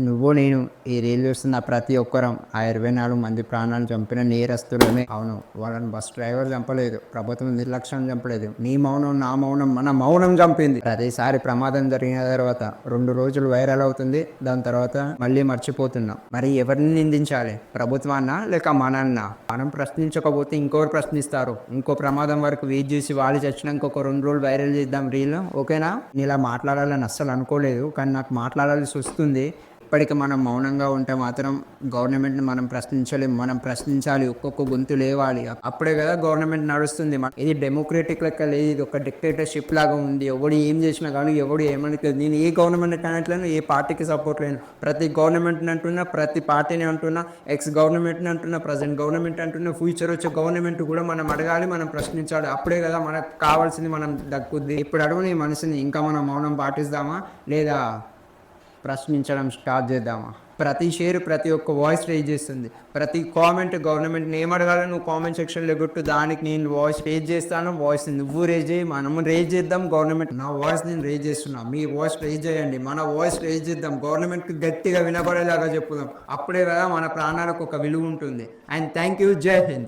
నువ్వు నేను ఈ రీల్ చూస్తున్న ప్రతి ఒక్కరం ఆ 24 మంది ప్రాణాలు చంపిన నేరస్తులమే. అవును, వాళ్ళని బస్ డ్రైవర్ చంపలేదు, ప్రభుత్వం నిర్లక్ష్యం చంపలేదు, నీ మౌనం నా మౌనం మన మౌనం చంపింది. ప్రతిసారి ప్రమాదం జరిగిన తర్వాత 2 రోజులు వైరల్ అవుతుంది, దాని తర్వాత మళ్ళీ మర్చిపోతున్నాం. మరి ఎవరిని నిందించాలి? ప్రభుత్వాన్నా లేక మనన్నా? మనం ప్రశ్నించకపోతే ఇంకోరు ప్రశ్నిస్తారు. ఇంకో ప్రమాదం వరకు వెయిట్ చేసి వాళ్ళు చచ్చినాక ఒక 2 రోజులు వైరల్ చేద్దాం రీల్, ఓకేనా? నేను ఇలా మాట్లాడాలని అస్సలు అనుకోలేదు, కానీ నాకు మాట్లాడాల్సి వస్తుంది. ఇప్పటికి మనం మౌనంగా ఉంటే మాత్రం గవర్నమెంట్ని మనం ప్రశ్నించలేము. మనం ప్రశ్నించాలి, ఒక్కొక్క గొంతు లేవాలి, అప్పుడే కదా గవర్నమెంట్ నడుస్తుంది. ఇది డెమోక్రటిక్ లెక్క లేదు, ఇది ఒక డిక్టేటర్షిప్ లాగా ఉంది. ఎవడు ఏం చేసినా కానీ ఎవడు ఏమనుకోలేదు. నేను ఏ గవర్నమెంట్ అనట్లేను, ఏ పార్టీకి సపోర్ట్ లేను. ప్రతి గవర్నమెంట్ని అంటున్నా, ప్రతి పార్టీని అంటున్నా, ఎక్స్ గవర్నమెంట్ని అంటున్నా, ప్రజెంట్ గవర్నమెంట్ అంటున్నా, ఫ్యూచర్ వచ్చే గవర్నమెంట్ కూడా మనం అడగాలి, మనం ప్రశ్నించాలి. అప్పుడే కదా మనకు కావాల్సింది మనం దక్కుద్ది. ఇప్పుడు అడుగు నీ మనసుని, ఇంకా మనం మౌనం పాటిస్తామా లేదా ప్రశ్నించడం స్టార్ట్ చేద్దామా? ప్రతి షేర్ ప్రతి ఒక్క వాయిస్ రేజ్ చేస్తుంది. ప్రతి కామెంట్ గవర్నమెంట్ని ఏం అడగాలో నువ్వు కామెంట్ సెక్షన్లో కొట్టు, దానికి నేను వాయిస్ రేజ్ చేస్తాను. వాయిస్ నువ్వు రేజ్ చేయి, మనము రేజ్ చేద్దాం. గవర్నమెంట్ నా వాయిస్ నేను రేజ్ చేస్తున్నా, మీ వాయిస్ రేజ్ చేయండి, మన వాయిస్ రేజ్ చేద్దాం. గవర్నమెంట్కి గట్టిగా వినపడేలాగా చెప్పుదాం. అప్పుడే కదా మన ప్రాణాలకు ఒక విలువ ఉంటుంది. And thank you. జై హింద్.